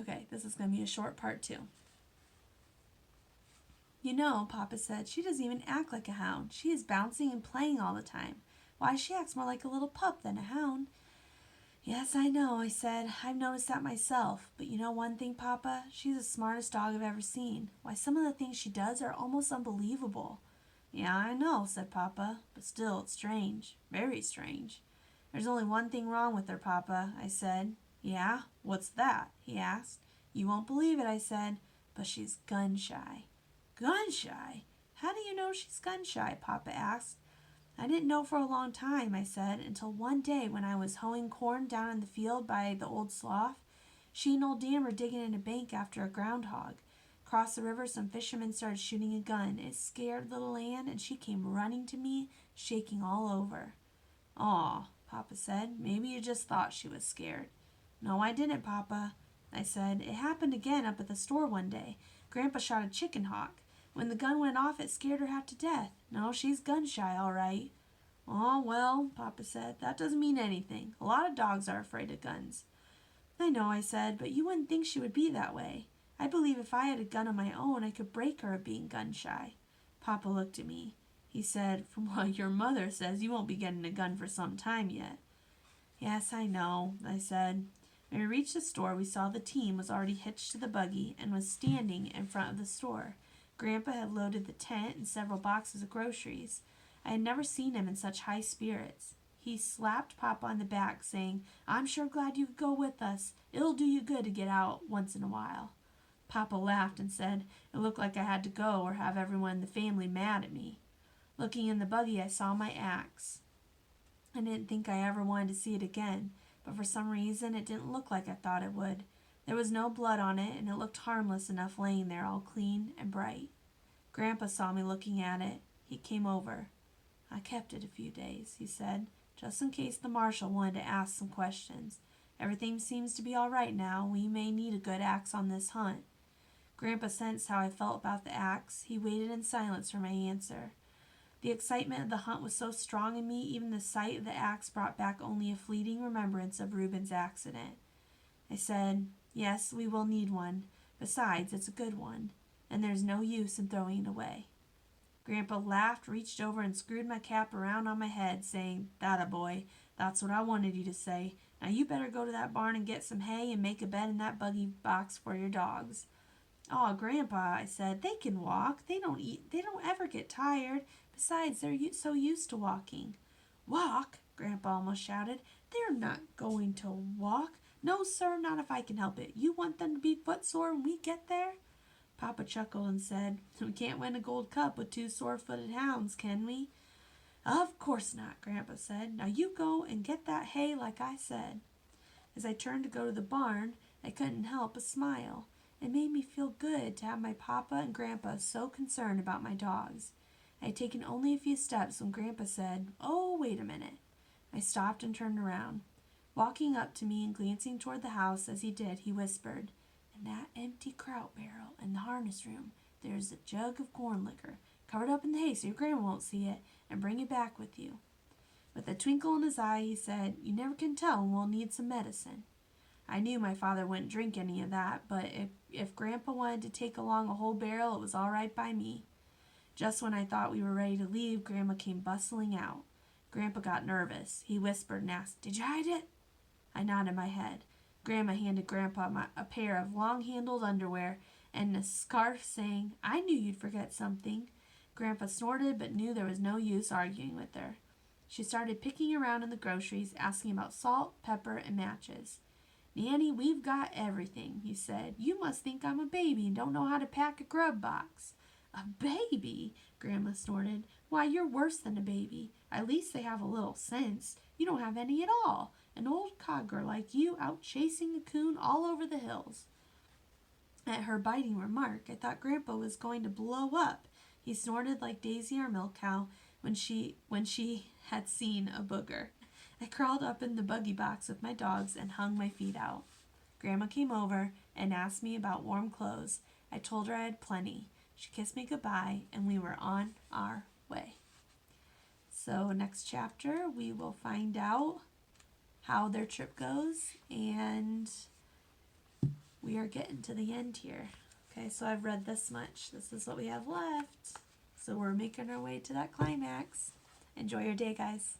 Okay, this is going to be a short part 2. You know, Papa said, she doesn't even act like a hound. She is bouncing and playing all the time. Why, she acts more like a little pup than a hound. Yes, I know, I said. I've noticed that myself. But you know one thing, Papa? She's the smartest dog I've ever seen. Why, some of the things she does are almost unbelievable. Yeah, I know, said Papa. But still, it's strange. Very strange. There's only one thing wrong with her, Papa, I said. Yeah? What's that? He asked. You won't believe it, I said. But she's gun-shy. Gun-shy? How do you know she's gun-shy? Papa asked. I didn't know for a long time, I said, until one day when I was hoeing corn down in the field by the old slough. She and old Dan were digging in a bank after a groundhog. Across the river, some fishermen started shooting a gun. It scared little Ann, and she came running to me, shaking all over. Aw, Papa said, maybe you just thought she was scared. No, I didn't, Papa, I said. It happened again up at the store one day. Grandpa shot a chicken hawk. When the gun went off, it scared her half to death. No, she's gun-shy, all right. Oh, well, Papa said, that doesn't mean anything. A lot of dogs are afraid of guns. I know, I said, but you wouldn't think she would be that way. I believe if I had a gun of my own, I could break her of being gun-shy. Papa looked at me. He said, from what your mother says, you won't be getting a gun for some time yet. Yes, I know, I said. When we reached the store, we saw the team was already hitched to the buggy and was standing in front of the store. Grandpa had loaded the tent and several boxes of groceries. I had never seen him in such high spirits. He slapped Papa on the back, saying, I'm sure glad you could go with us. It'll do you good to get out once in a while. Papa laughed and said it looked like I had to go or have everyone in the family mad at me. Looking in the buggy, I saw my axe. I didn't think I ever wanted to see it again, but for some reason it didn't look like I thought it would. There was no blood on it, and it looked harmless enough laying there all clean and bright. Grandpa saw me looking at it. He came over. I kept it a few days, he said, just in case the marshal wanted to ask some questions. Everything seems to be all right now. We may need a good axe on this hunt. Grandpa sensed how I felt about the axe. He waited in silence for my answer. The excitement of the hunt was so strong in me, even the sight of the axe brought back only a fleeting remembrance of Reuben's accident. I said, yes, we will need one. Besides, it's a good one, and there's no use in throwing it away. Grandpa laughed, reached over, and screwed my cap around on my head, saying, That a boy. That's what I wanted you to say. Now you better go to that barn and get some hay and make a bed in that buggy box for your dogs. Aw, Grandpa, I said, they can walk. They don't eat. They don't ever get tired. Besides, they're so used to walking. Walk? Grandpa almost shouted. They're not going to walk. No, sir, not if I can help it. You want them to be footsore when we get there? Papa chuckled and said, We can't win a gold cup with 2 sore-footed hounds, can we? Of course not, Grandpa said. Now you go and get that hay like I said. As I turned to go to the barn, I couldn't help but smile. It made me feel good to have my Papa and Grandpa so concerned about my dogs. I had taken only a few steps when Grandpa said, Oh, wait a minute. I stopped and turned around. Walking up to me and glancing toward the house as he did, he whispered, In that empty kraut barrel in the harness room, there is a jug of corn liquor. Cover it up in the hay so your grandma won't see it, and bring it back with you. With a twinkle in his eye, he said, You never can tell when we'll need some medicine. I knew my father wouldn't drink any of that, but if Grandpa wanted to take along a whole barrel, it was all right by me. Just when I thought we were ready to leave, Grandma came bustling out. Grandpa got nervous. He whispered and asked, Did you hide it? I nodded my head. Grandma handed Grandpa a pair of long-handled underwear and a scarf, saying, I knew you'd forget something. Grandpa snorted, but knew there was no use arguing with her. She started picking around in the groceries, asking about salt, pepper, and matches. Nanny, we've got everything, he said. You must think I'm a baby and don't know how to pack a grub box. A baby? Grandma snorted. Why, you're worse than a baby. At least they have a little sense. You don't have any at all. An old codger like you out chasing a coon all over the hills. At her biting remark, I thought Grandpa was going to blow up. He snorted like Daisy, our milk cow, when she had seen a booger. I crawled up in the buggy box with my dogs and hung my feet out. Grandma came over and asked me about warm clothes. I told her I had plenty. She kissed me goodbye, and we were on our way. So next chapter, we will find out how their trip goes, and we we are getting to the end here. Okay, so I've read this much. This is what we have left. So we're making our way to that climax. Enjoy your day, guys.